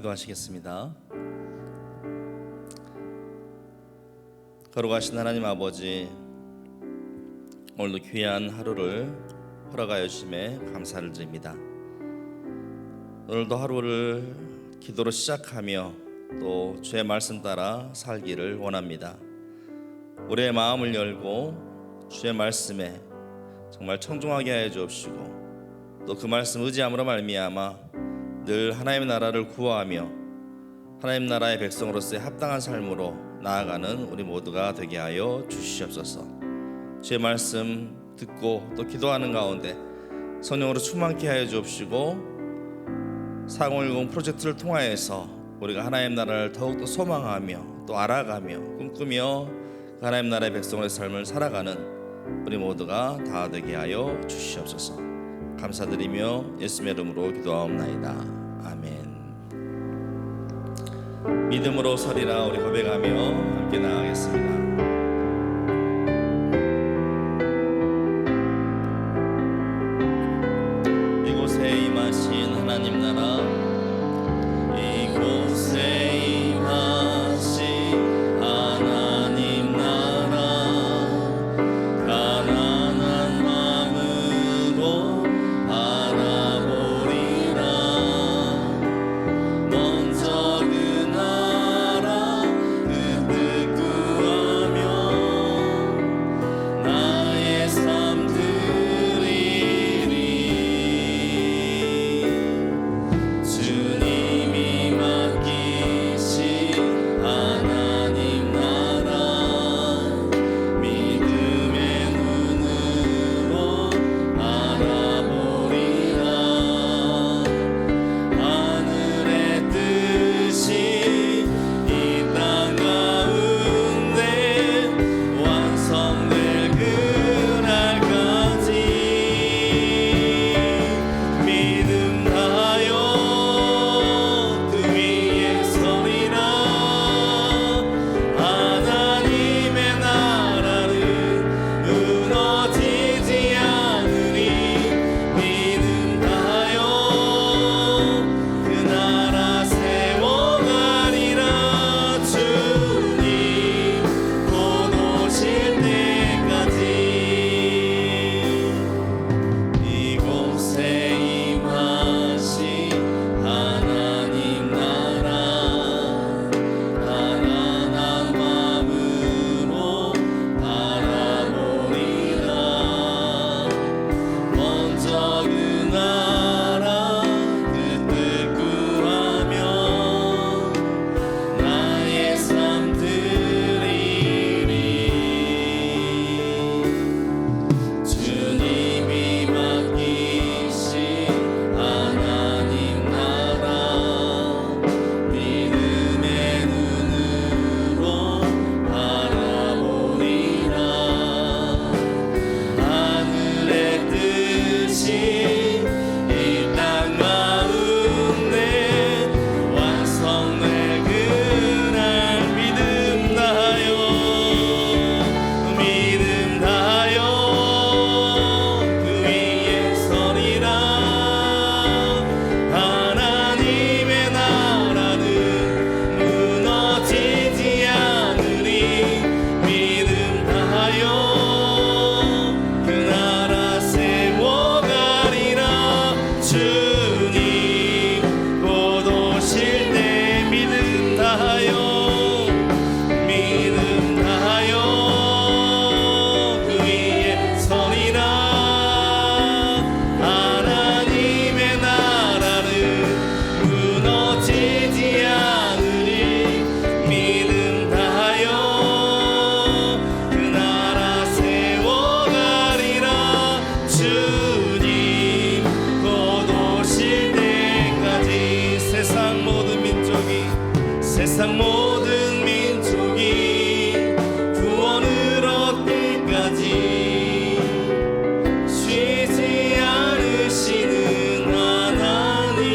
기도하시겠습니다. 거룩하신 하나님 아버지, 오늘도 귀한 하루를 허락하여 주심에 감사를 드립니다. 오늘도 하루를 기도로 시작하며 또 주의 말씀 따라 살기를 원합니다. 우리의 마음을 열고 주의 말씀에 정말 청종하게 하여 주옵시고, 또 그 말씀 의지함으로 말미암아 늘 하나님의 나라를 구하며 하나님 나라의 백성으로서의 합당한 삶으로 나아가는 우리 모두가 되게 하여 주시옵소서. 주의 말씀 듣고 또 기도하는 가운데 성령으로 충만케 하여 주옵시고, 4010 프로젝트를 통하여서 우리가 하나님 나라를 더욱더 소망하며 또 알아가며 꿈꾸며 하나님 나라의 백성의 삶을 살아가는 우리 모두가 다 되게 하여 주시옵소서. 감사드리며 예수님의 이름으로 기도하옵나이다. 아멘. 믿음으로 서리라. 우리 고백하며 함께 나아가겠습니다. 이곳에 임하신 하나님 나라, 이곳에 임하신 하나님 나라, 가난한 마음으로 바라보리라. 먼저 그 나라 그 뜻 구하며 나의 삶 드리리. 주님이 맡기신 하나님 나라, 믿음의 눈으로 바라보리라. 하늘의 뜻이 이 땅 가운데 완성될 그날까지 믿음 다하여 그 위에 서리라. 하나님의 나라는 무너지지 않으리. 믿음 다하여 그 나라 세워가리라. 주님 곧 오실 때까지. 이곳에 임하신 하나님 나라, 가난한 마음으로 바라보리라. 먼저 그 나라 그 뜻 구하며 나의 삶 드리리. 주님이 맡기신 하나님 나라, 믿음의 눈으로 바라보리라. 하늘의 뜻이 이 땅 가운데 완성될 그날 믿음 다하여 그 위에 서리라. 하나님의 나라는 무너지지 않으리. 믿음 다하여 그 나라 세워가리라. 주님 곧 오실 때 믿음 다하여 그 위에 서리라. 하나님의 나라는 무너지지 않으리. 믿음 다하여 그 나라 세워가리라. 주님 곧 오실 때까지. 세상 모든 민족이 구원을 얻을 때까지 쉬지 않으시는 하나님,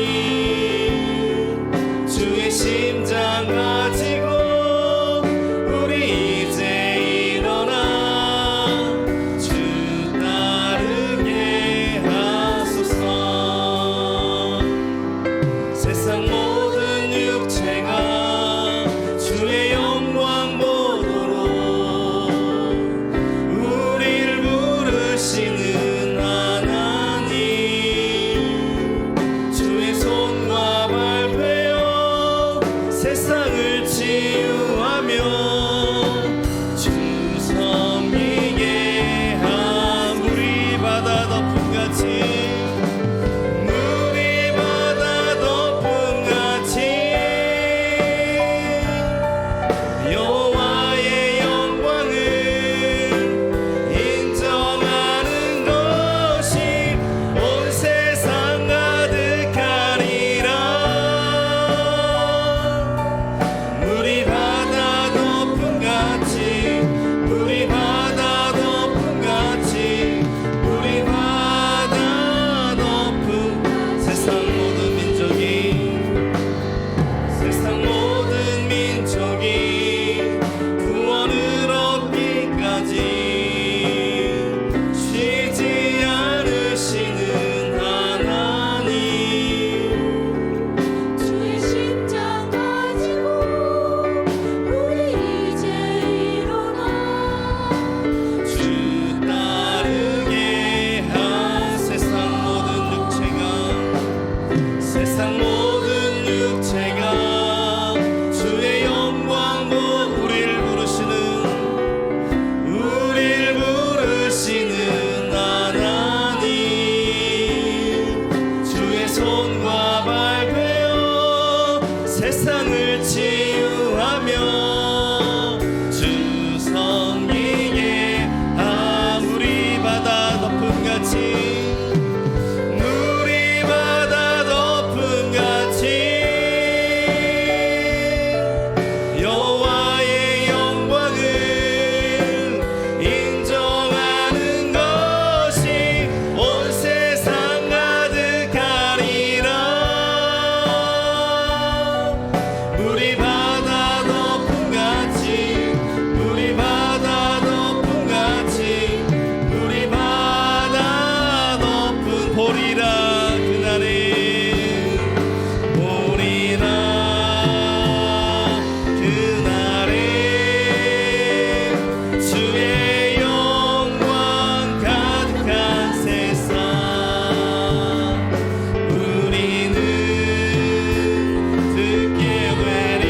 주의 심장 가지고 우리 이제 일어나 주 따르게 하소서. 세상 모든 세상을 치유하며 주 섬기게 함. 물이 바다 덮음같이 여호와의 영광을 인정하는 것이 온 세상 가득하리라. 물이 바다 덮음같이 물이 바다 덮음같이 물이 바다 덮음. 세상 모든 민족이 세상 모든 민족이 구원을 얻기까지 쉬지 않으시는 하나님. 주의 심장 가지고 우리 이제 일어나 주 따르게 한 세상 모든 육체가 세상 모든 육체가 주의 영광 보고 우릴 부르시는 하나님. 주의 손과 발 되어 세상을 치유하며 주 섬기게 함. 물이 바다 덮음같이 물이 바다 덮음같이 여호와의 영광을 인정하는 것이 온 세상 가득하리라. 물이 바다 덮음같이 물이 바다 덮음같이 물이 바다 덮음. 보리라 그날에 보리라 그날에 주의 영광 가득한 세상. 우리는 듣게 되리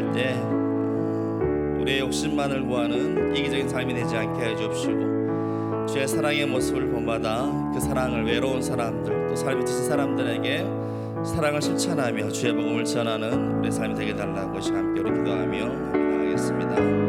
살아갈 때 우리의 욕심만을 구하는 이기적인 삶이 되지 않게 해 주옵시고, 주의 사랑의 모습을 본받아 그 사랑을 외로운 사람들 또 삶이 지친 사람들에게 사랑을 실천하며 주의 복음을 전하는 우리의 삶이 되게 달라고 함께 우리 기도하며 나가겠습니다.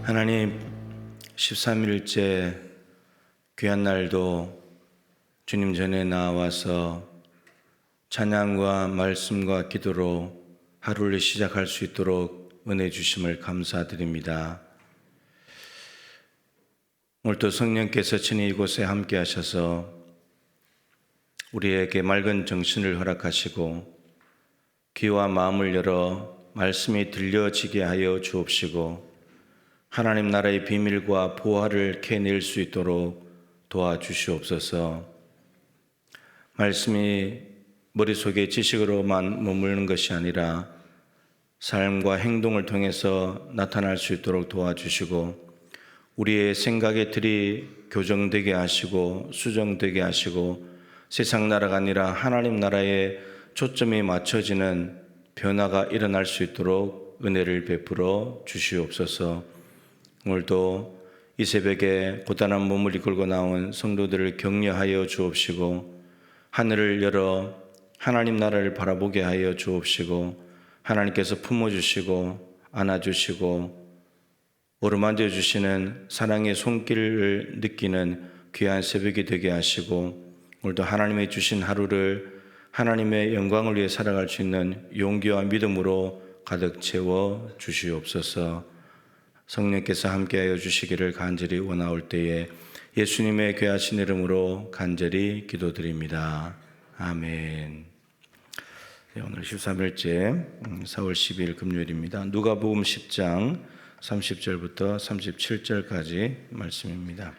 하나님, 13일째 귀한 날도 주님 전에 나와서 찬양과 말씀과 기도로 하루를 시작할 수 있도록 은혜 주심을 감사드립니다. 오늘도 성령께서 친히 이곳에 함께 하셔서 우리에게 맑은 정신을 허락하시고 귀와 마음을 열어 말씀이 들려지게 하여 주옵시고 하나님 나라의 비밀과 보화를 캐낼 수 있도록 도와주시옵소서. 말씀이 머릿속에 지식으로만 머무르는 것이 아니라 삶과 행동을 통해서 나타날 수 있도록 도와주시고 우리의 생각의 틀이 교정되게 하시고 수정되게 하시고 세상 나라가 아니라 하나님 나라에 초점이 맞춰지는 변화가 일어날 수 있도록 은혜를 베풀어 주시옵소서. 오늘도 이 새벽에 고단한 몸을 이끌고 나온 성도들을 격려하여 주옵시고 하늘을 열어 하나님 나라를 바라보게 하여 주옵시고 하나님께서 품어주시고 안아주시고 어루만져 주시는 사랑의 손길을 느끼는 귀한 새벽이 되게 하시고 오늘도 하나님의 주신 하루를 하나님의 영광을 위해 살아갈 수 있는 용기와 믿음으로 가득 채워 주시옵소서. 성령께서 함께하여 주시기를 간절히 원하올 때에 예수님의 귀하신 이름으로 간절히 기도드립니다. 아멘. 네, 오늘 13일째 4월 12일 금요일입니다. 누가복음 10장 30절부터 37절까지 말씀입니다.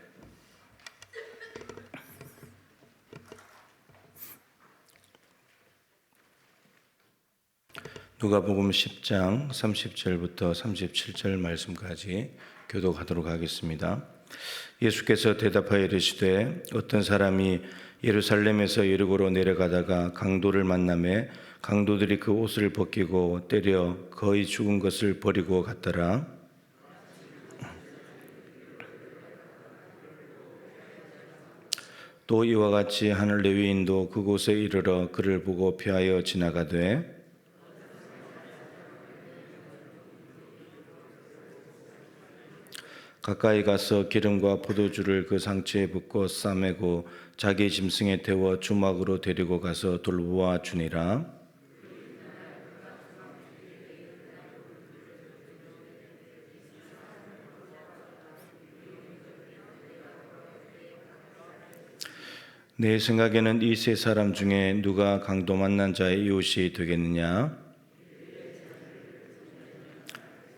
누가복음 10장 30절부터 37절 말씀까지 교독하도록 하겠습니다. 예수께서 대답하여 이르시되 어떤 사람이 예루살렘에서 여리고로 내려가다가 강도를 만나매 강도들이 그 옷을 벗기고 때려 거의 죽은 것을 버리고 갔더라. 또 이와 같이 한 레위인도 그곳에 이르러 그를 보고 피하여 지나가되 가까이 가서 기름과 포도주를 그 상처에 붓고 싸매고 자기 짐승에 태워 주막으로 데리고 가서 돌보아 주니라. 내 생각에는 이 세 사람 중에 누가 강도 만난 자의 이웃이 되겠느냐?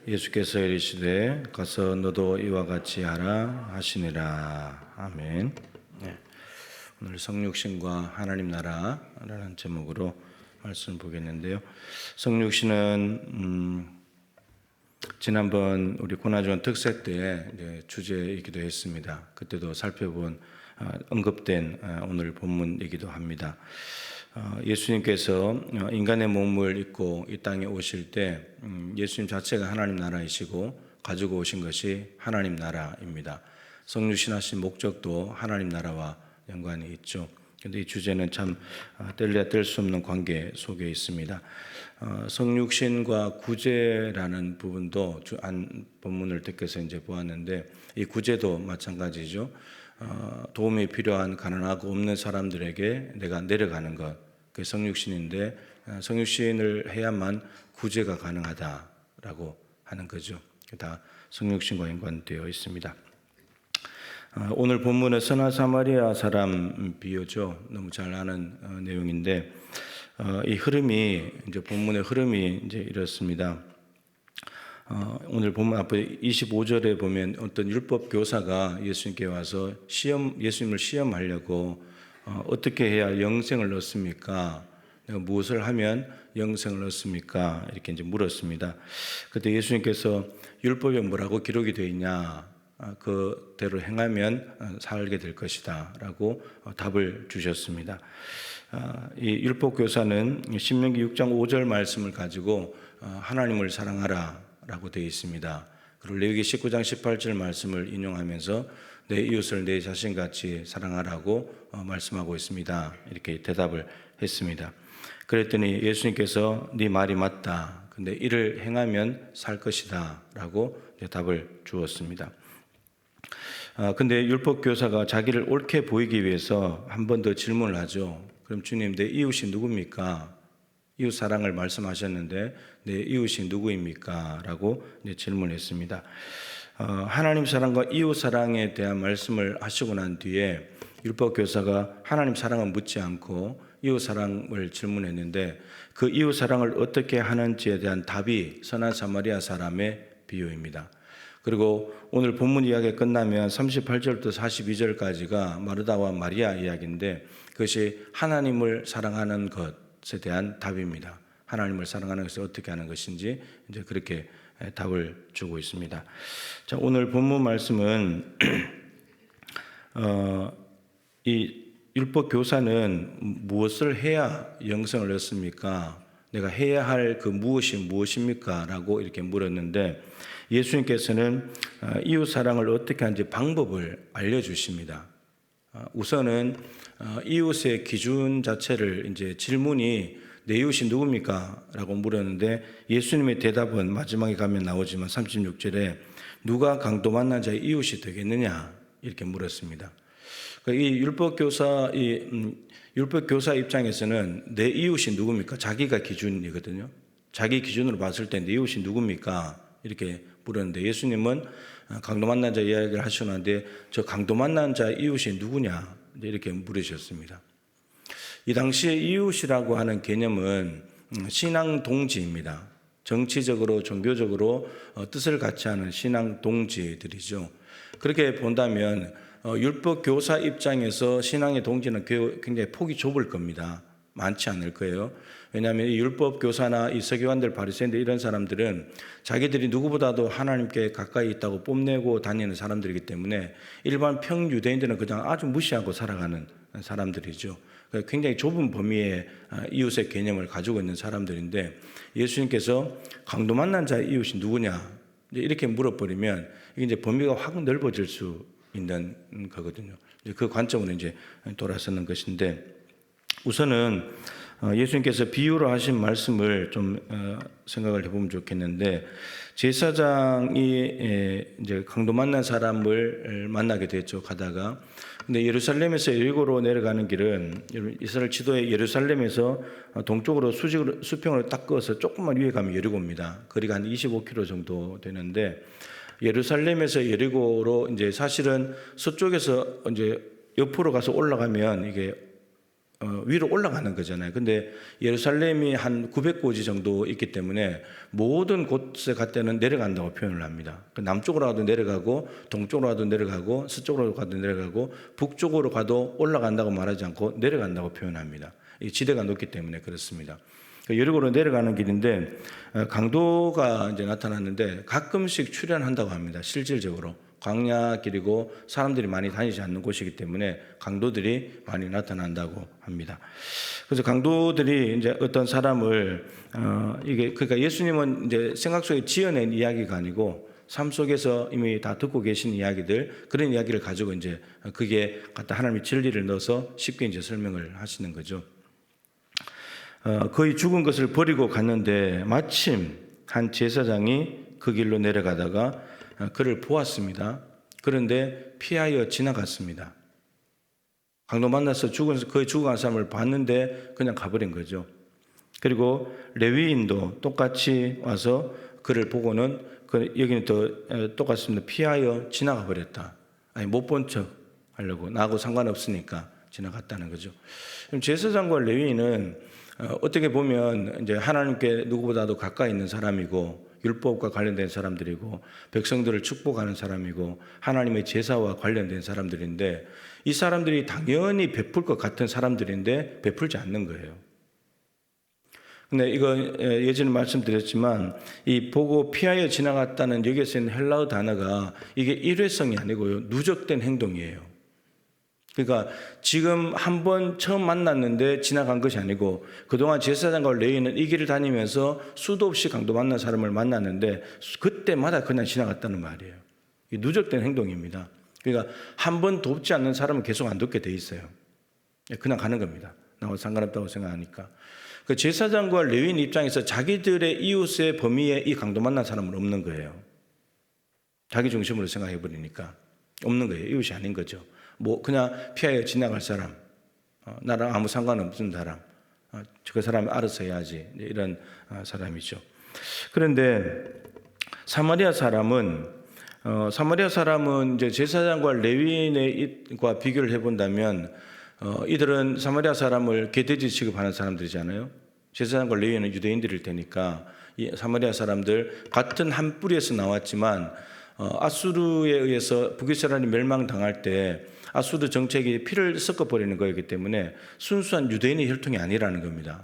예수께서 이르시되 가서 너도 이와 같이 하라 하시니라. 아멘. 네. 오늘 성육신과 하나님 나라라는 제목으로 말씀을 보겠는데요. 성육신은 지난번 우리 고난주간 특세 때 주제이기도 했습니다. 그때도 살펴본 언급된 오늘 본문이기도 합니다. 예수님께서 인간의 몸을 입고 이 땅에 오실 때 예수님 자체가 하나님 나라이시고 가지고 오신 것이 하나님 나라입니다. 성육신하신 목적도 하나님 나라와 연관이 있죠. 근데 이 주제는 참 뗄래야 뗄 수 없는 관계 속에 있습니다. 성육신과 구제라는 부분도 본문을 택해서 이제 보았는데, 이 구제도 마찬가지죠. 도움이 필요한 가난하고 없는 사람들에게 내가 내려가는 것, 그게 성육신인데, 성육신을 해야만 구제가 가능하다라고 하는 거죠. 다 성육신과 연관되어 있습니다. 오늘 본문의 선한 사마리아 사람 비유죠. 너무 잘 아는 내용인데, 이 흐름이 이제 본문의 흐름이 이제 이렇습니다. 오늘 본문 앞에 25절에 보면 어떤 율법 교사가 예수님께 와서 예수님을 시험하려고 어떻게 해야 영생을 얻습니까? 내가 무엇을 하면 영생을 얻습니까? 이렇게 이제 물었습니다. 그때 예수님께서 율법에 뭐라고 기록이 되어 있냐? 그대로 행하면 살게 될 것이다 라고 답을 주셨습니다. 이 율법 교사는 신명기 6장 5절 말씀을 가지고 하나님을 사랑하라 라고 되어 있습니다. 그리고 레위기 19장 18절 말씀을 인용하면서 내 이웃을 내 자신같이 사랑하라고 말씀하고 있습니다. 이렇게 대답을 했습니다. 그랬더니 예수님께서 네 말이 맞다. 근데 이를 행하면 살 것이다 라고 답을 주었습니다. 근데 율법 교사가 자기를 옳게 보이기 위해서 한 번 더 질문을 하죠. 그럼 주님, 내 이웃이 누굽니까? 이웃 사랑을 말씀하셨는데 내 이웃이 누구입니까? 라고 질문했습니다. 하나님 사랑과 이웃 사랑에 대한 말씀을 하시고 난 뒤에 율법 교사가 하나님 사랑을 묻지 않고 이웃 사랑을 질문했는데, 그 이웃 사랑을 어떻게 하는지에 대한 답이 선한 사마리아 사람의 비유입니다. 그리고 오늘 본문 이야기가 끝나면 38절부터 42절까지가 마르다와 마리아 이야기인데, 그것이 하나님을 사랑하는 것에 대한 답입니다. 하나님을 사랑하는 것을 어떻게 하는 것인지 이제 그렇게 답을 주고 있습니다. 자, 오늘 본문 말씀은 이 율법 교사는 무엇을 해야 영생을 얻습니까? 내가 해야 할 그 무엇이 무엇입니까? 라고 이렇게 물었는데, 예수님께서는 이웃 사랑을 어떻게 하는지 방법을 알려주십니다. 우선은 이웃의 기준 자체를 이제 질문이 내 이웃이 누굽니까? 라고 물었는데, 예수님의 대답은 마지막에 가면 나오지만 36절에 누가 강도 만난 자의 이웃이 되겠느냐? 이렇게 물었습니다. 이 율법 교사 입장에서는 내 이웃이 누굽니까? 자기가 기준이거든요. 자기 기준으로 봤을 때 내 이웃이 누굽니까? 이렇게 물었는데, 예수님은 강도 만난 자 이야기를 하셨는데, 저 강도 만난 자 이웃이 누구냐? 이렇게 물으셨습니다. 이 당시에 이웃이라고 하는 개념은 신앙 동지입니다. 정치적으로 종교적으로 뜻을 같이 하는 신앙 동지들이죠. 그렇게 본다면 율법 교사 입장에서 신앙의 동지는 굉장히 폭이 좁을 겁니다. 많지 않을 거예요. 왜냐하면 이 율법 교사나 이 서기관들, 바리새인들 이런 사람들은 자기들이 누구보다도 하나님께 가까이 있다고 뽐내고 다니는 사람들이기 때문에 일반 평유대인들은 그냥 아주 무시하고 살아가는 사람들이죠. 굉장히 좁은 범위의 이웃의 개념을 가지고 있는 사람들인데, 예수님께서 강도 만난 자의 이웃이 누구냐 이렇게 물어버리면 이게 이제 범위가 확 넓어질 수 있는 거거든요. 그 관점으로 이제 돌아서는 것인데, 우선은 예수님께서 비유로 하신 말씀을 좀 생각을 해보면 좋겠는데, 제사장이 이제 강도 만난 사람을 만나게 됐죠. 가다가. 근데 예루살렘에서 여리고로 내려가는 길은 이스라엘 지도에 예루살렘에서 동쪽으로 수평으로 딱 그어서 조금만 위에 가면 여리고입니다. 거리가 한 25km 정도 되는데, 예루살렘에서 여리고로 이제 사실은 서쪽에서 이제 옆으로 가서 올라가면 이게 위로 올라가는 거잖아요. 근데 예루살렘이 한 900고지 정도 있기 때문에 모든 곳에 갈 때는 내려간다고 표현을 합니다. 남쪽으로 가도 내려가고, 동쪽으로 가도 내려가고, 서쪽으로 가도 내려가고, 북쪽으로 가도 올라간다고 말하지 않고 내려간다고 표현합니다. 이 지대가 높기 때문에 그렇습니다. 여리고로 내려가는 길인데 강도가 이제 나타났는데 가끔씩 출현한다고 합니다. 실질적으로 광야 길이고 사람들이 많이 다니지 않는 곳이기 때문에 강도들이 많이 나타난다고 합니다. 그래서 강도들이 이제 어떤 사람을 이게 그러니까 예수님은 이제 생각 속에 지어낸 이야기가 아니고 삶 속에서 이미 다 듣고 계신 이야기들, 그런 이야기를 가지고 이제 그게 갖다 하나님의 진리를 넣어서 쉽게 이제 설명을 하시는 거죠. 거의 죽은 것을 버리고 갔는데 마침 한 제사장이 그 길로 내려가다가 그를 보았습니다. 그런데 피하여 지나갔습니다. 강도 만나서 거의 죽어간 사람을 봤는데 그냥 가버린 거죠. 그리고 레위인도 똑같이 와서 그를 보고는 여기는 또 똑같습니다. 피하여 지나가 버렸다. 아니 못 본 척 하려고, 나하고 상관없으니까 지나갔다는 거죠. 그럼 제사장과 레위인은 어떻게 보면 이제 하나님께 누구보다도 가까이 있는 사람이고 율법과 관련된 사람들이고 백성들을 축복하는 사람이고 하나님의 제사와 관련된 사람들인데, 이 사람들이 당연히 베풀 것 같은 사람들인데 베풀지 않는 거예요. 근데 이거 예전에 말씀드렸지만 이 보고 피하여 지나갔다는 여기서 있는 헬라어 단어가 이게 일회성이 아니고요, 누적된 행동이에요. 그러니까 지금 한 번 처음 만났는데 지나간 것이 아니고 그동안 제사장과 레위인은 이 길을 다니면서 수도 없이 강도 만난 사람을 만났는데 그때마다 그냥 지나갔다는 말이에요. 이 누적된 행동입니다. 그러니까 한 번 돕지 않는 사람은 계속 안 돕게 돼 있어요. 그냥 가는 겁니다. 나와 상관없다고 생각하니까. 그 제사장과 레위인 입장에서 자기들의 이웃의 범위에 이 강도 만난 사람은 없는 거예요. 자기 중심으로 생각해 버리니까 없는 거예요. 이웃이 아닌 거죠. 뭐 그냥 피하여 지나갈 사람, 나랑 아무 상관없는 사람, 그 사람이 알아서 해야지, 이런 사람이죠. 그런데 사마리아 사람은 이제 제사장과 레위인과 비교를 해본다면 이들은 사마리아 사람을 개돼지 취급하는 사람들이잖아요. 제사장과 레위인은 유대인들일 테니까 이 사마리아 사람들 같은 한 뿌리에서 나왔지만 아수르에 의해서 북이스라엘이 멸망당할 때 아수르 정책이 피를 섞어버리는 거였기 때문에 순수한 유대인의 혈통이 아니라는 겁니다.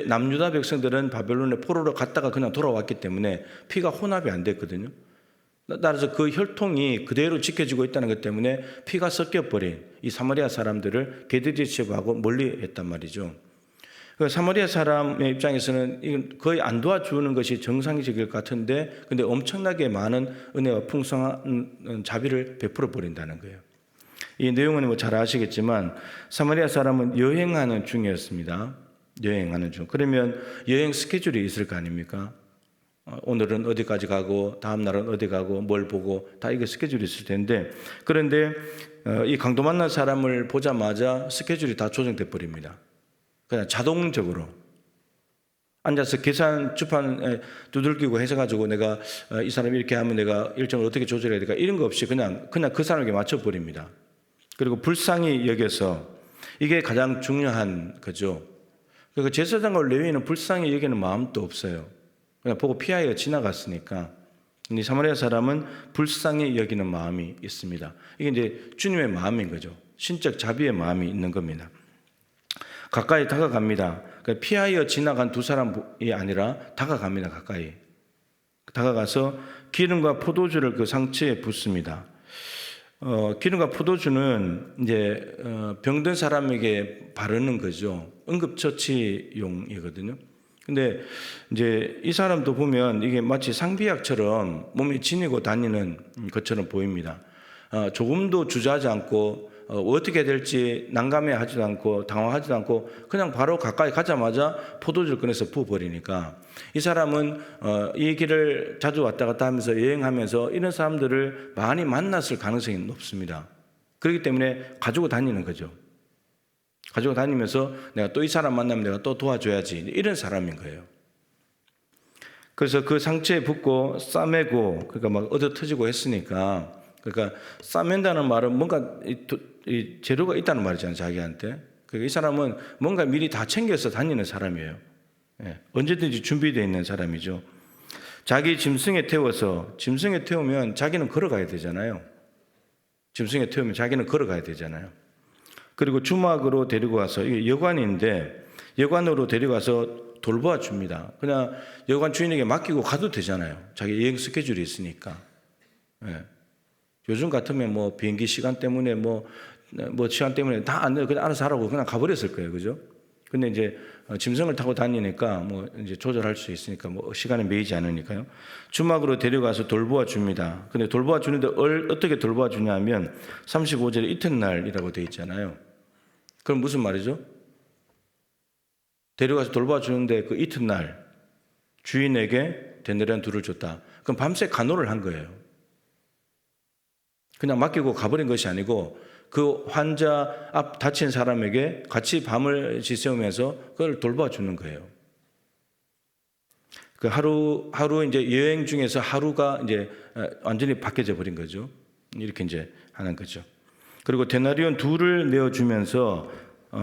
남유다 백성들은 바벨론에 포로로 갔다가 그냥 돌아왔기 때문에 피가 혼합이 안 됐거든요. 따라서 그 혈통이 그대로 지켜지고 있다는 것 때문에 피가 섞여버린 이 사마리아 사람들을 개돼지 취급하고 멀리 했단 말이죠. 사마리아 사람의 입장에서는 이건 거의 안 도와주는 것이 정상적일 것 같은데, 근데 엄청나게 많은 은혜와 풍성한 자비를 베풀어 버린다는 거예요. 이 내용은 뭐 잘 아시겠지만 사마리아 사람은 여행하는 중이었습니다. 여행하는 중. 그러면 여행 스케줄이 있을 거 아닙니까? 오늘은 어디까지 가고 다음 날은 어디 가고 뭘 보고 다 이게 스케줄이 있을 텐데, 그런데 이 강도 만난 사람을 보자마자 스케줄이 다 조정돼 버립니다. 그냥 자동적으로 앉아서 계산 주판 두들기고 해서가지고 내가 이 사람이 이렇게 하면 내가 일정을 어떻게 조절해야 될까 이런 거 없이 그냥 그 사람에게 맞춰 버립니다. 그리고 불쌍히 여겨서, 이게 가장 중요한 거죠. 그리고 제사장과 레위인은 불쌍히 여기는 마음도 없어요. 그냥 보고 피하여 지나갔으니까. 이 사마리아 사람은 불쌍히 여기는 마음이 있습니다. 이게 이제 주님의 마음인 거죠. 신적 자비의 마음이 있는 겁니다. 가까이 다가갑니다. 그러니까 피하여 지나간 두 사람이 아니라 다가갑니다. 가까이 다가가서 기름과 포도주를 그 상처에 붓습니다. 기름과 포도주는 이제 병든 사람에게 바르는 거죠. 응급처치용이거든요. 근데 이제 이 사람도 보면 이게 마치 상비약처럼 몸이 지니고 다니는 것처럼 보입니다. 조금도 주저하지 않고 어떻게 될지 난감해하지도 않고 당황하지도 않고 그냥 바로 가까이 가자마자 포도주를 꺼내서 부어버리니까, 이 사람은 이 길을 자주 왔다 갔다 하면서 여행하면서 이런 사람들을 많이 만났을 가능성이 높습니다. 그렇기 때문에 가지고 다니는 거죠. 가지고 다니면서 내가 또 이 사람 만나면 내가 또 도와줘야지, 이런 사람인 거예요. 그래서 그 상처에 붓고 싸매고, 그러니까 막 얻어 터지고 했으니까, 그러니까 싸맨다는 말은 뭔가 이 재료가 있다는 말이잖아요, 자기한테. 그러니까 이 사람은 뭔가 미리 다 챙겨서 다니는 사람이에요. 언제든지 준비되어 있는 사람이죠. 자기 짐승에 태우면 자기는 걸어가야 되잖아요. 짐승에 태우면 자기는 걸어가야 되잖아요. 그리고 주막으로 데리고 와서, 이게 여관인데 여관으로 데려가서 돌보아 줍니다. 그냥 여관 주인에게 맡기고 가도 되잖아요. 자기 여행 스케줄이 있으니까. 요즘 같으면 뭐 비행기 시간 때문에 뭐 시간 때문에 다 안 돼요. 그냥 알아서 하라고 그냥 가버렸을 거예요. 그죠? 근데 이제 짐승을 타고 다니니까 뭐 이제 조절할 수 있으니까 뭐 시간에 매이지 않으니까요. 주막으로 데려가서 돌보아 줍니다. 근데 돌보아 주는데 어떻게 돌보아 주냐면 35절에 이튿날이라고 되어 있잖아요. 그럼 무슨 말이죠? 데려가서 돌보아 주는데 그 이튿날 주인에게 데나리온 둘을 줬다. 그럼 밤새 간호를 한 거예요. 그냥 맡기고 가버린 것이 아니고 그 환자 앞 다친 사람에게 같이 밤을 지새우면서 그걸 돌봐 주는 거예요. 그 하루 이제 여행 중에서 하루가 이제 완전히 바뀌어져 버린 거죠. 이렇게 이제 하는 거죠. 그리고 데나리온 둘을 내어주면서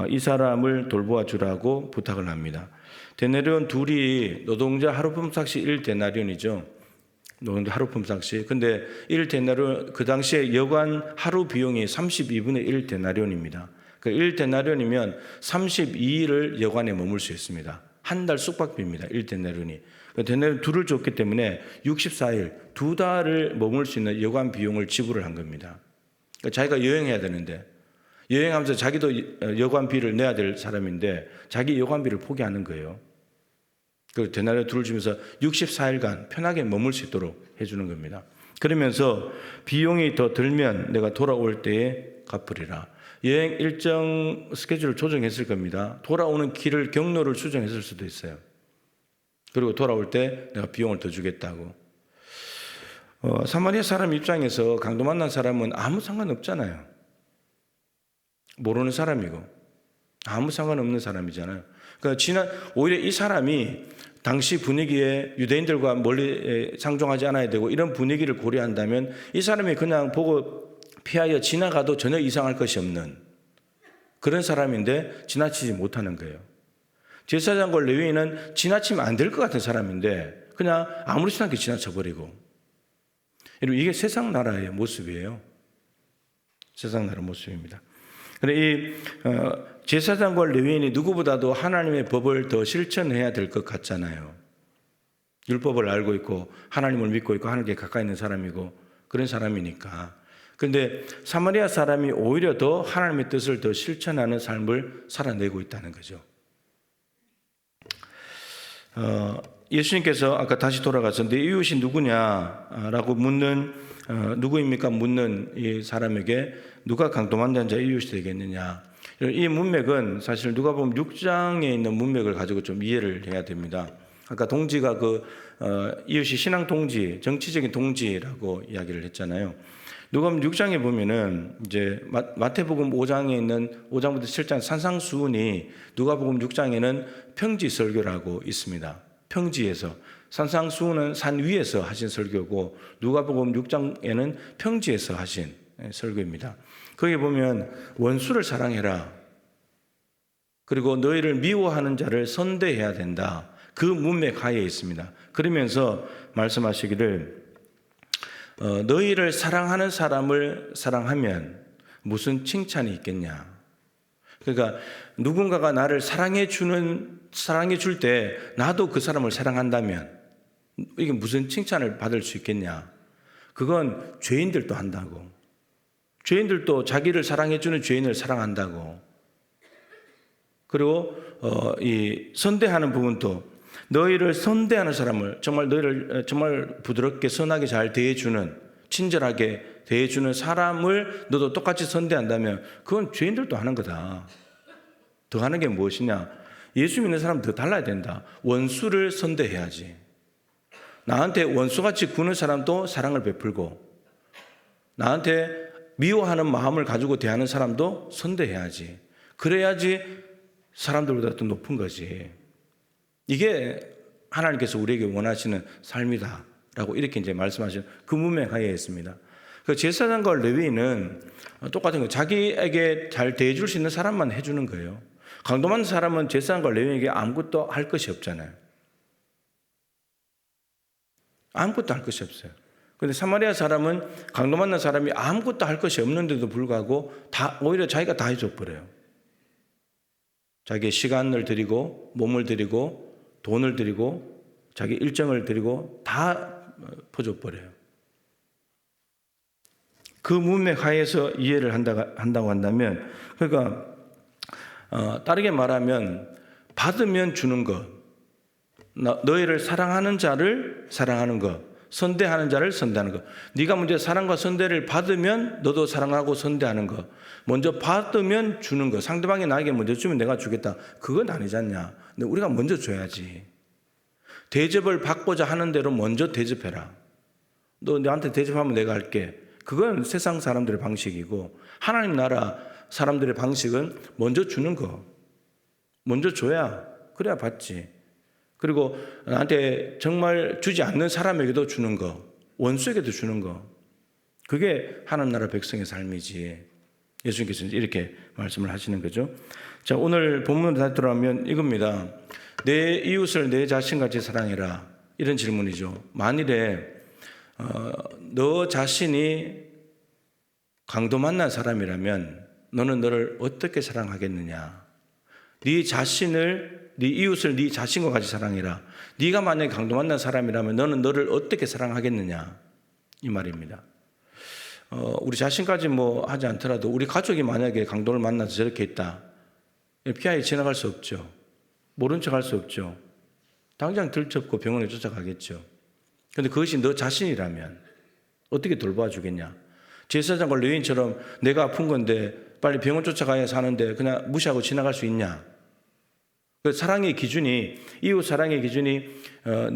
이 사람을 돌보아 주라고 부탁을 합니다. 데나리온 둘이 노동자 하루 품삯이 1데나리온이죠. 노동자 하루 품삯이. 근데 1데나리온, 그 당시에 여관 하루 비용이 32분의 1데나리온입니다. 그 1데나리온이면 32일을 여관에 머물 수 있습니다. 한 달 숙박비입니다. 1데나리온이. 데나리온 둘을 줬기 때문에 64일, 2달을 머물 수 있는 여관 비용을 지불을 한 겁니다. 그러니까 자기가 여행해야 되는데, 여행하면서 자기도 여관비를 내야 될 사람인데 자기 여관비를 포기하는 거예요. 그리고 데나리온 둘을 주면서 64일간 편하게 머물 수 있도록 해주는 겁니다. 그러면서 비용이 더 들면 내가 돌아올 때에 갚으리라. 여행 일정 스케줄을 조정했을 겁니다. 돌아오는 길을 경로를 수정했을 수도 있어요. 그리고 돌아올 때 내가 비용을 더 주겠다고. 사마리아 사람 입장에서 강도 만난 사람은 아무 상관없잖아요. 모르는 사람이고 아무 상관없는 사람이잖아요. 그러니까 오히려 이 사람이 당시 분위기에 유대인들과 멀리 상종하지 않아야 되고 이런 분위기를 고려한다면 이 사람이 그냥 보고 피하여 지나가도 전혀 이상할 것이 없는 그런 사람인데 지나치지 못하는 거예요. 제사장과 레위인은 지나치면 안 될 것 같은 사람인데 그냥 아무렇지 않게 지나쳐버리고, 이게 세상 나라의 모습이에요. 세상 나라 모습입니다. 이 제사장과 레위인이 누구보다도 하나님의 법을 더 실천해야 될 것 같잖아요. 율법을 알고 있고 하나님을 믿고 있고 하나님께 가까이 있는 사람이고 그런 사람이니까. 그런데 사마리아 사람이 오히려 더 하나님의 뜻을 더 실천하는 삶을 살아내고 있다는 거죠. 예수님께서 아까 다시 돌아가서 내 이웃이 누구냐라고 누구입니까? 묻는 이 사람에게 누가 강도 만난 자의 이웃이 되겠느냐. 이 문맥은 사실 누가복음 6장에 있는 문맥을 가지고 좀 이해를 해야 됩니다. 아까 동지가 이웃이 신앙 동지, 정치적인 동지라고 이야기를 했잖아요. 누가복음 6장에 보면은 이제 마태복음 5장에 있는 5장부터 7장 산상수훈이 누가복음 6장에는 평지 설교라고 있습니다. 평지에서. 산상수훈은 산 위에서 하신 설교고 누가복음 6장에는 평지에서 하신 설교입니다. 거기 보면 원수를 사랑해라. 그리고 너희를 미워하는 자를 선대해야 된다. 그 문맥 하에 있습니다. 그러면서 말씀하시기를 너희를 사랑하는 사람을 사랑하면 무슨 칭찬이 있겠냐. 그러니까 누군가가 나를 사랑해 줄 때 나도 그 사람을 사랑한다면 이게 무슨 칭찬을 받을 수 있겠냐. 그건 죄인들도 한다고. 죄인들도 자기를 사랑해 주는 죄인을 사랑한다고. 그리고 이 선대하는 부분도 너희를 선대하는 사람을 너희를 정말 부드럽게 선하게 잘 대해주는, 친절하게 대해주는 사람을 너도 똑같이 선대한다면 그건 죄인들도 하는 거다. 더 하는 게 무엇이냐? 예수 믿는 사람은 더 달라야 된다. 원수를 선대해야지. 나한테 원수같이 구는 사람도 사랑을 베풀고 나한테 미워하는 마음을 가지고 대하는 사람도 선대해야지. 그래야지 사람들보다 더 높은 거지. 이게 하나님께서 우리에게 원하시는 삶이다 라고 이렇게 이제 말씀하시는 그 문맥 하에 있습니다. 그 제사장과 레위인은 똑같은 거예요. 자기에게 잘 대해줄 수 있는 사람만 해주는 거예요. 강도 많은 사람은 제사장과 레위인에게 아무것도 할 것이 없잖아요. 아무것도 할 것이 없어요. 그런데 사마리아 사람은 강도 만난 사람이 아무것도 할 것이 없는데도 불구하고 오히려 자기가 다 해줘 버려요. 자기의 시간을 드리고 몸을 드리고 돈을 드리고 자기 일정을 드리고 다 퍼줘 버려요. 그 문맥 하에서 이해를 한다고 한다면, 그러니까 다르게 말하면 받으면 주는 것, 너희를 사랑하는 자를 사랑하는 것, 선대하는 자를 선대하는 것. 네가 먼저 사랑과 선대를 받으면 너도 사랑하고 선대하는 것. 먼저 받으면 주는 것. 상대방이 나에게 먼저 주면 내가 주겠다. 그건 아니지 않냐. 근데 우리가 먼저 줘야지. 대접을 받고자 하는 대로 먼저 대접해라. 너 나한테 대접하면 내가 할게. 그건 세상 사람들의 방식이고, 하나님 나라 사람들의 방식은 먼저 주는 거. 먼저 줘야, 그래야 받지. 그리고 나한테 정말 주지 않는 사람에게도 주는 거, 원수에게도 주는 거. 그게 하나님 나라 백성의 삶이지. 예수님께서 이렇게 말씀을 하시는 거죠. 자, 오늘 본문으로 다시 돌아오면 이겁니다. 내 이웃을 내 자신같이 사랑해라. 이런 질문이죠. 만일에 너 자신이 강도 만난 사람이라면 너는 너를 어떻게 사랑하겠느냐? 네 자신을, 네 이웃을 네 자신과 같이 사랑해라. 네가 만약에 강도 만난 사람이라면 너는 너를 어떻게 사랑하겠느냐? 이 말입니다. 우리 자신까지 뭐 하지 않더라도 우리 가족이 만약에 강도를 만나서 저렇게 했다. 피하에 지나갈 수 없죠. 모른 척 할 수 없죠. 당장 들첩고 병원에 쫓아가겠죠. 그런데 그것이 너 자신이라면 어떻게 돌봐주겠냐? 제사장과 레위인처럼 내가 아픈 건데 빨리 병원 쫓아가야 사는데 그냥 무시하고 지나갈 수 있냐? 그 사랑의 기준이, 이웃 사랑의 기준이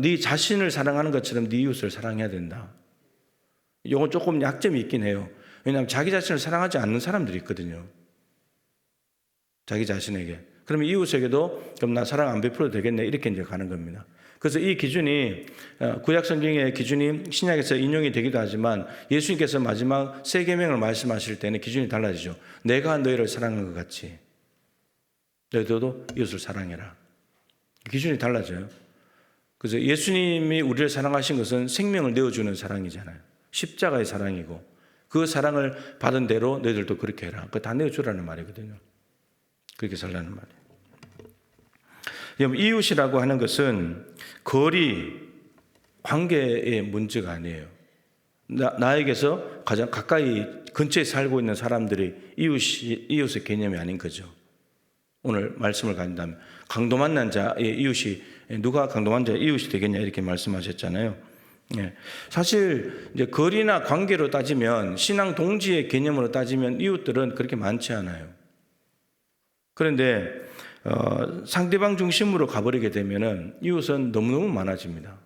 네 자신을 사랑하는 것처럼 네 이웃을 사랑해야 된다. 이건 조금 약점이 있긴 해요. 왜냐하면 자기 자신을 사랑하지 않는 사람들이 있거든요. 자기 자신에게. 그러면 이웃에게도 그럼 나 사랑 안 베풀어도 되겠네 이렇게 이제 가는 겁니다. 그래서 이 기준이 구약 성경의 기준이 신약에서 인용이 되기도 하지만 예수님께서 마지막 세 계명을 말씀하실 때는 기준이 달라지죠. 내가 너희를 사랑한 것 같이 너희들도 이웃을 사랑해라. 기준이 달라져요. 그래서 예수님이 우리를 사랑하신 것은 생명을 내어주는 사랑이잖아요. 십자가의 사랑이고 그 사랑을 받은 대로 너희들도 그렇게 해라. 그거 다 내어주라는 말이거든요. 그렇게 살라는 말이에요. 여러분, 이웃이라고 하는 것은 거리, 관계의 문제가 아니에요. 나에게서 가장 가까이 근처에 살고 있는 사람들이 이웃의 개념이 아닌 거죠. 오늘 말씀을 가진다면 강도 만난 자의 이웃이 누가 강도 만난 자의 이웃이 되겠냐 이렇게 말씀하셨잖아요. 사실 이제 거리나 관계로 따지면 신앙 동지의 개념으로 따지면 이웃들은 그렇게 많지 않아요. 그런데 상대방 중심으로 가버리게 되면은 이웃은 너무너무 많아집니다.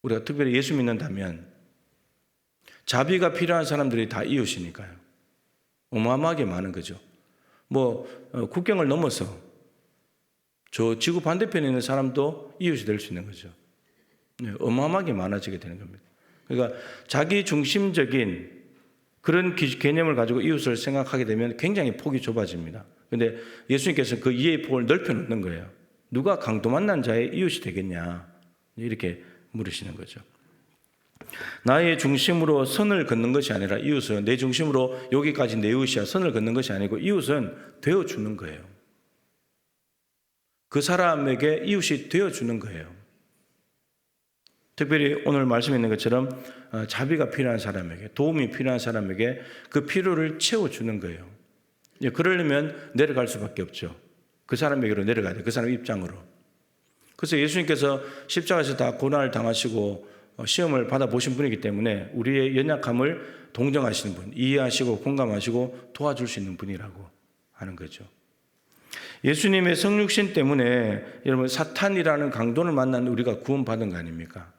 우리가 특별히 예수 믿는다면 자비가 필요한 사람들이 다 이웃이니까요. 어마어마하게 많은 거죠. 국경을 넘어서 저 지구 반대편에 있는 사람도 이웃이 될 수 있는 거죠. 어마어마하게 많아지게 되는 겁니다. 그러니까 자기 중심적인 그런 개념을 가지고 이웃을 생각하게 되면 굉장히 폭이 좁아집니다. 그런데 예수님께서 그 이해의 폭을 넓혀놓는 거예요. 누가 강도 만난 자의 이웃이 되겠냐 이렇게 물으시는 거죠. 나의 중심으로 선을 긋는 것이 아니라 이웃은 내 중심으로 여기까지 내 이웃이야 선을 긋는 것이 아니고 이웃은 되어주는 거예요. 그 사람에게 이웃이 되어주는 거예요. 특별히 오늘 말씀에 있는 것처럼 자비가 필요한 사람에게, 도움이 필요한 사람에게 그 필요를 채워주는 거예요. 그러려면 내려갈 수밖에 없죠. 그 사람에게로 내려가야 돼요. 그 사람 입장으로. 그래서 예수님께서 십자가에서 다 고난을 당하시고 시험을 받아보신 분이기 때문에 우리의 연약함을 동정하시는 분, 이해하시고 공감하시고 도와줄 수 있는 분이라고 하는 거죠. 예수님의 성육신 때문에 여러분 사탄이라는 강도를 만난 우리가 구원받은 거 아닙니까?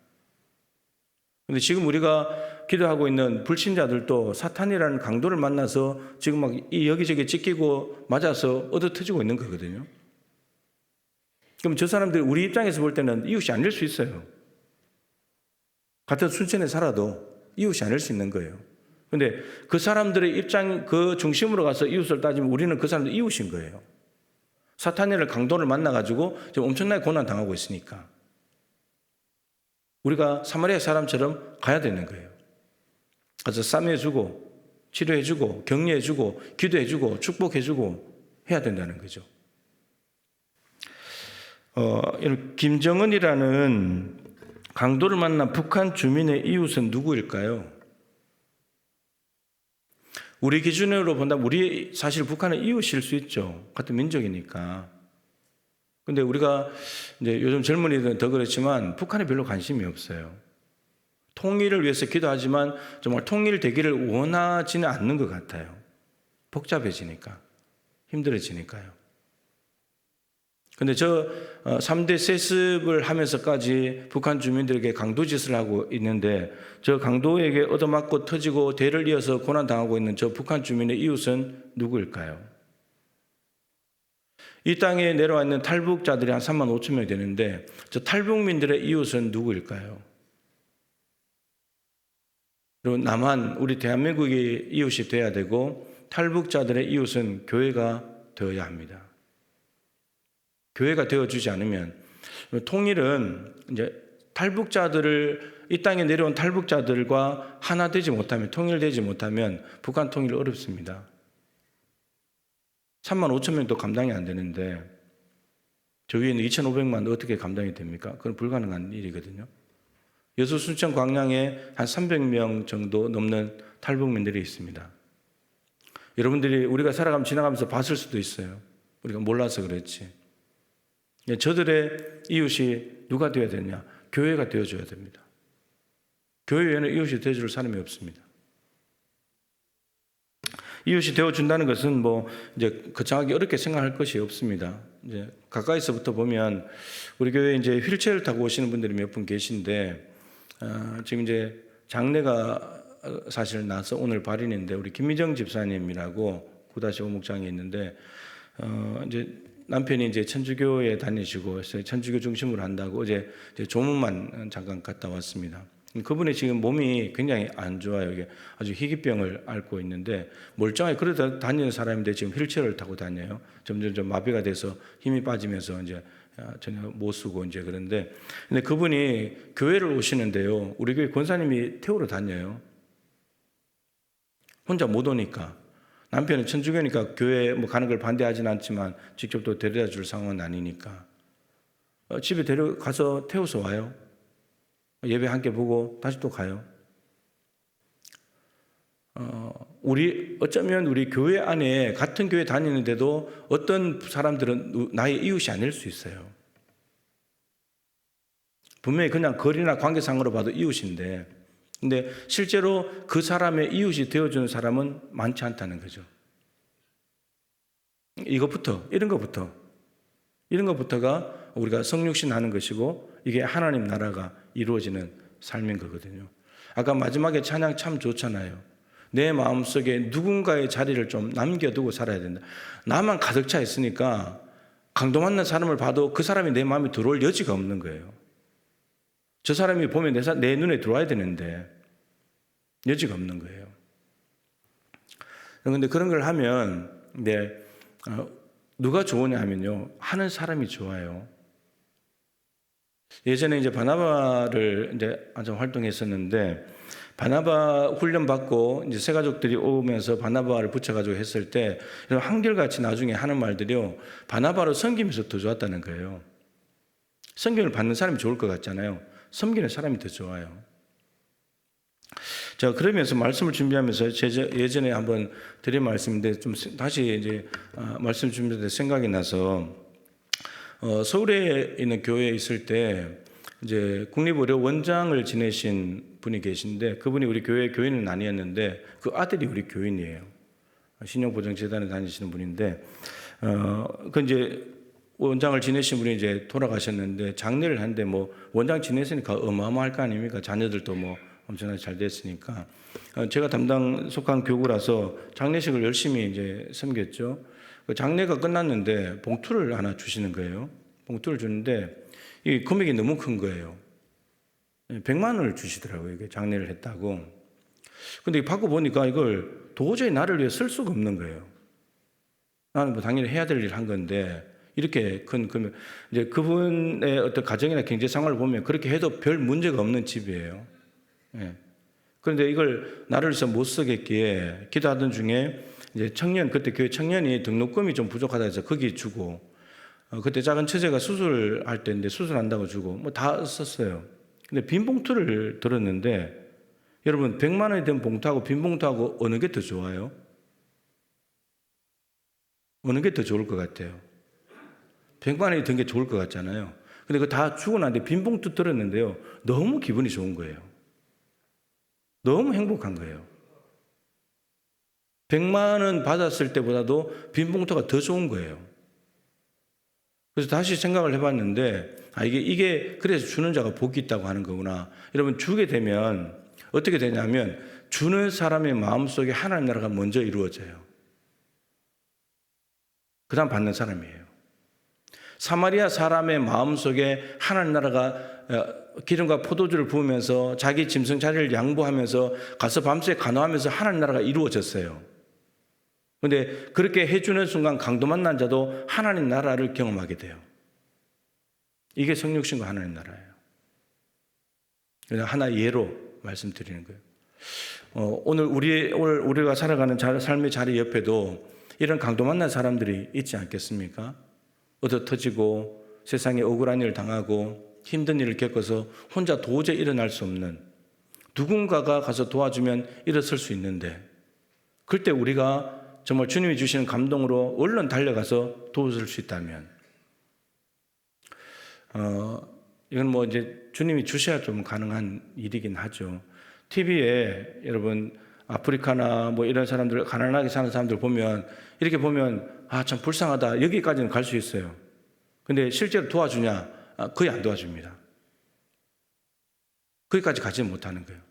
근데 지금 우리가 기도하고 있는 불신자들도 사탄이라는 강도를 만나서 지금 막 여기저기 찢기고 맞아서 얻어터지고 있는 거거든요. 그럼 저 사람들이 우리 입장에서 볼 때는 이웃이 아닐 수 있어요. 같은 순천에 살아도 이웃이 아닐 수 있는 거예요. 근데 그 사람들의 입장, 그 중심으로 가서 이웃을 따지면 우리는 그 사람들 이웃인 거예요. 사탄이라는 강도를 만나가지고 지금 엄청나게 고난 당하고 있으니까. 우리가 사마리아 사람처럼 가야 되는 거예요. 그래서 싸매주고 치료해주고 격려해주고 기도해주고 축복해주고 해야 된다는 거죠. 김정은이라는 강도를 만난 북한 주민의 이웃은 누구일까요? 우리 기준으로 본다면 우리 사실 북한은 이웃일 수 있죠. 같은 민족이니까. 근데 우리가 이제 요즘 젊은이들은 더 그렇지만 북한에 별로 관심이 없어요. 통일을 위해서 기도하지만 정말 통일되기를 원하지는 않는 것 같아요. 복잡해지니까, 힘들어지니까요. 근데 저 3대 세습을 하면서까지 북한 주민들에게 강도짓을 하고 있는데 저 강도에게 얻어맞고 터지고 대를 이어서 고난당하고 있는 저 북한 주민의 이웃은 누구일까요? 이 땅에 내려와 있는 탈북자들이 한 3만 5천 명이 되는데 저 탈북민들의 이웃은 누구일까요? 그리고 남한, 우리 대한민국의 이웃이 돼야 되고 탈북자들의 이웃은 교회가 되어야 합니다. 교회가 되어주지 않으면 통일은 이제 탈북자들을 이 땅에 내려온 탈북자들과 하나 되지 못하면 통일되지 못하면 북한 통일 어렵습니다. 3만 5천 명도 감당이 안 되는데 저 위에는 2,500만 어떻게 감당이 됩니까? 그건 불가능한 일이거든요. 여수 순천 광양에 한 300명 정도 넘는 탈북민들이 있습니다. 여러분들이 우리가 살아가면 지나가면서 봤을 수도 있어요. 우리가 몰라서 그렇지. 저들의 이웃이 누가 되어야 되냐? 교회가 되어줘야 됩니다. 교회 외에는 이웃이 되어줄 사람이 없습니다. 이웃이 되어준다는 것은 뭐 이제 거창하게 어렵게 생각할 것이 없습니다. 이제 가까이서부터 보면 우리 교회에 이제 휠체어를 타고 오시는 분들이 몇 분 계신데 지금 이제 장례가 사실 나서 오늘 발인인데 우리 김미정 집사님이라고 9-5 목장에 있는데 이제 남편이 이제 천주교에 다니시고 천주교 중심으로 한다고 어제 조문만 잠깐 갔다 왔습니다. 그분이 지금 몸이 굉장히 안 좋아요. 이게 아주 희귀병을 앓고 있는데 멀쩡하게 그러다 다니는 사람인데 지금 휠체어를 타고 다녀요. 점점 마비가 돼서 힘이 빠지면서 이제 전혀 못 쓰고 이제 그런데 근데 그분이 교회를 오시는데요. 우리 교회 권사님이 태우러 다녀요. 혼자 못 오니까. 남편은 천주교니까 교회 뭐 가는 걸 반대하지는 않지만 직접 또 데려다 줄 상황은 아니니까 집에 데려가서 태워서 와요. 예배 함께 보고 다시 또 가요. 어쩌면 우리 교회 안에 같은 교회 다니는데도 어떤 사람들은 나의 이웃이 아닐 수 있어요. 분명히 그냥 거리나 관계상으로 봐도 이웃인데 근데 실제로 그 사람의 이웃이 되어주는 사람은 많지 않다는 거죠. 이런 것부터가 우리가 성육신 하는 것이고 이게 하나님 나라가 이루어지는 삶인 거거든요. 아까 마지막에 찬양 참 좋잖아요. 내 마음속에 누군가의 자리를 좀 남겨두고 살아야 된다. 나만 가득 차 있으니까 강도 만난 사람을 봐도 그 사람이 내 마음에 들어올 여지가 없는 거예요. 저 사람이 보면 내 눈에 들어와야 되는데 여지가 없는 거예요. 그런데 그런 걸 하면 누가 좋으냐 하면요. 하는 사람이 좋아요. 예전에 이제 바나바를 이제 한참 활동했었는데 바나바 훈련 받고 이제 새 가족들이 오면서 바나바를 붙여가지고 했을 때 한결같이 나중에 하는 말들이요. 바나바로 섬기면서 더 좋았다는 거예요. 섬김을 받는 사람이 좋을 것 같잖아요. 섬기는 사람이 더 좋아요. 자, 그러면서 말씀을 준비하면서 예전에 한번 드린 말씀인데 좀 다시 이제 말씀 준비할 때 생각이 나서 서울에 있는 교회에 있을 때 이제 국립의료 원장을 지내신 분이 계신데 그분이 우리 교회 교인은 아니었는데 그 아들이 우리 교인이에요. 신용보장재단에 다니시는 분인데 그 이제 원장을 지내신 분이 이제 돌아가셨는데 장례를 하는데 뭐 원장 지냈으니까 어마어마할 거 아닙니까? 자녀들도 뭐 엄청나게 잘 됐으니까 제가 담당 속한 교구라서 장례식을 열심히 이제 섬겼죠. 그 장례가 끝났는데 봉투를 하나 주시는 거예요. 봉투를 주는데 이 금액이 너무 큰 거예요. 100만 원을 주시더라고요. 이게 장례를 했다고. 근데 받고 보니까 이걸 도저히 나를 위해 쓸 수가 없는 거예요. 나는 뭐 당연히 해야 될 일 한 건데 이렇게 큰 금액, 이제 그분의 어떤 가정이나 경제 상황을 보면 그렇게 해도 별 문제가 없는 집이에요. 예. 그런데 이걸 나를 위해서 못 쓰겠기에 기도하던 중에 이제 그때 교회 청년이 등록금이 좀 부족하다 해서 거기 주고 그때 작은 처제가 수술할 때인데 수술한다고 주고 뭐 다 썼어요. 근데 빈 봉투를 들었는데 여러분 100만 원이 된 봉투하고 빈 봉투하고 어느 게 더 좋아요? 어느 게 더 좋을 것 같아요? 100만 원이 든 게 좋을 것 같잖아요. 근데 그거 다 주고 났는데 빈 봉투 들었는데요. 너무 기분이 좋은 거예요. 너무 행복한 거예요. 100만 원 받았을 때보다도 빈 봉투가 더 좋은 거예요. 그래서 다시 생각을 해봤는데, 이게 그래서 주는 자가 복이 있다고 하는 거구나. 여러분, 주게 되면 어떻게 되냐면, 주는 사람의 마음속에 하나님 나라가 먼저 이루어져요. 그 다음 받는 사람이에요. 사마리아 사람의 마음속에 하나님 나라가 기름과 포도주를 부으면서 자기 짐승자리를 양보하면서 가서 밤새 간호하면서 하나님 나라가 이루어졌어요. 그런데 그렇게 해주는 순간 강도 만난 자도 하나님 나라를 경험하게 돼요. 이게 성육신과 하나님 나라예요. 그냥 하나 예로 말씀드리는 거예요. 오늘 우리가 살아가는 삶의 자리 옆에도 이런 강도 만난 사람들이 있지 않겠습니까? 얻어 터지고 세상에 억울한 일을 당하고 힘든 일을 겪어서 혼자 도저히 일어날 수 없는, 누군가가 가서 도와주면 일어설 수 있는데, 그럴 때 우리가 정말 주님이 주시는 감동으로 얼른 달려가서 도와줄 수 있다면, 이건 뭐 이제 주님이 주셔야 좀 가능한 일이긴 하죠. TV에 여러분 아프리카나 뭐 이런 사람들, 가난하게 사는 사람들 보면, 이렇게 보면 참 불쌍하다, 여기까지는 갈 수 있어요. 근데 실제로 도와주냐? 거의 안 도와줍니다. 거기까지 가지 못하는 거예요.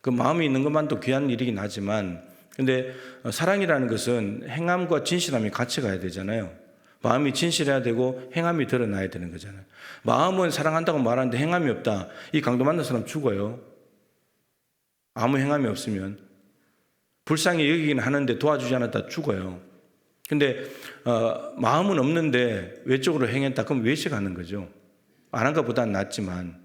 그 마음이 있는 것만도 귀한 일이긴 하지만, 근데 사랑이라는 것은 행함과 진실함이 같이 가야 되잖아요. 마음이 진실해야 되고 행함이 드러나야 되는 거잖아요. 마음은 사랑한다고 말하는데 행함이 없다. 이 강도 만난 사람 죽어요. 아무 행함이 없으면. 불쌍히 여기긴 하는데 도와주지 않았다 죽어요. 근데 마음은 없는데 외적으로 행했다. 그럼 외식하는 거죠. 안 한 것보다는 낫지만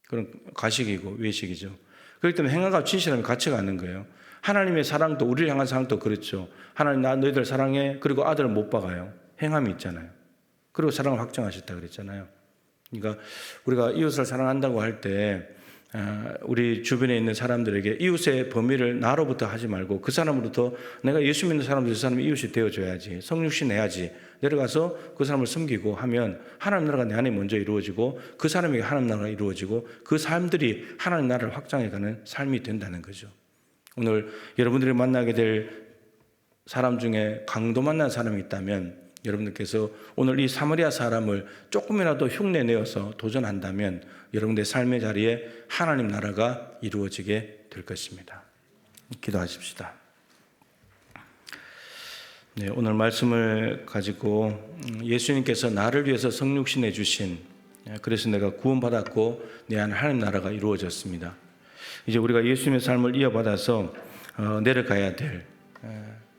그런 가식이고 외식이죠. 그렇기 때문에 행함과 진실함이 같이 가는 거예요. 하나님의 사랑도, 우리를 향한 사랑도 그렇죠. 하나님 나 너희들 사랑해. 그리고 아들을 못 박아요. 행함이 있잖아요. 그리고 사랑을 확정하셨다 그랬잖아요. 그러니까 우리가 이웃을 사랑한다고 할 때 우리 주변에 있는 사람들에게 이웃의 범위를 나로부터 하지 말고 그 사람으로부터, 내가 예수 믿는 사람들, 그 사람이 이웃이 되어줘야지, 성육신 해야지, 내려가서 그 사람을 섬기고 하면 하나님 나라가 내 안에 먼저 이루어지고 그 사람에게 하나님 나라가 이루어지고 그 사람들이 하나님 나라를 확장해가는 삶이 된다는 거죠. 오늘 여러분들이 만나게 될 사람 중에 강도 만난 사람이 있다면, 여러분들께서 오늘 이 사마리아 사람을 조금이라도 흉내내어서 도전한다면 여러분들의 삶의 자리에 하나님 나라가 이루어지게 될 것입니다. 기도하십시다. 네, 오늘 말씀을 가지고 예수님께서 나를 위해서 성육신해 주신, 그래서 내가 구원받았고 내 안에 하나님 나라가 이루어졌습니다. 이제 우리가 예수님의 삶을 이어받아서 내려가야 될,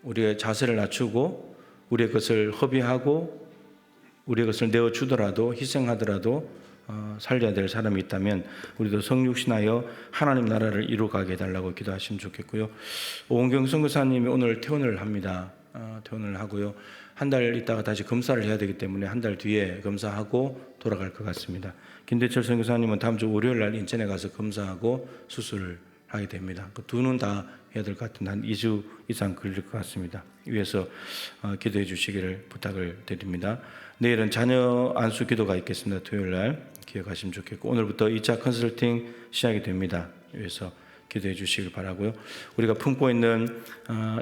우리의 자세를 낮추고 우리의 것을 허비하고 우리의 것을 내어주더라도 희생하더라도 살려야 될 사람이 있다면 우리도 성육신하여 하나님 나라를 이루어가게 해달라고 기도하시면 좋겠고요. 오은경 선교사님이 오늘 퇴원을 합니다. 퇴원을 하고요. 한 달 있다가 다시 검사를 해야 되기 때문에 한 달 뒤에 검사하고 돌아갈 것 같습니다. 김대철 선교사님은 다음 주 월요일 날 인천에 가서 검사하고 수술을 하게 됩니다. 그 두 눈 다 해야 될 것 같은데 한 2주 이상 걸릴 것 같습니다. 위해서 기도해 주시기를 부탁을 드립니다. 내일은 자녀 안수 기도가 있겠습니다. 토요일 날 기억하시면 좋겠고, 오늘부터 2차 컨설팅 시작이 됩니다. 위해서 기도해 주시길 바라고요. 우리가 품고 있는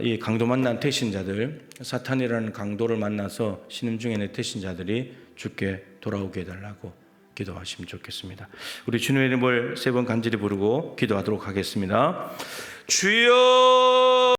이 강도 만난 태신자들, 사탄이라는 강도를 만나서 신음 중에 내 태신자들이 주께 돌아오게 해달라고 기도하시면 좋겠습니다. 우리 주님의 이름을 3번 간절히 부르고 기도하도록 하겠습니다. 주여!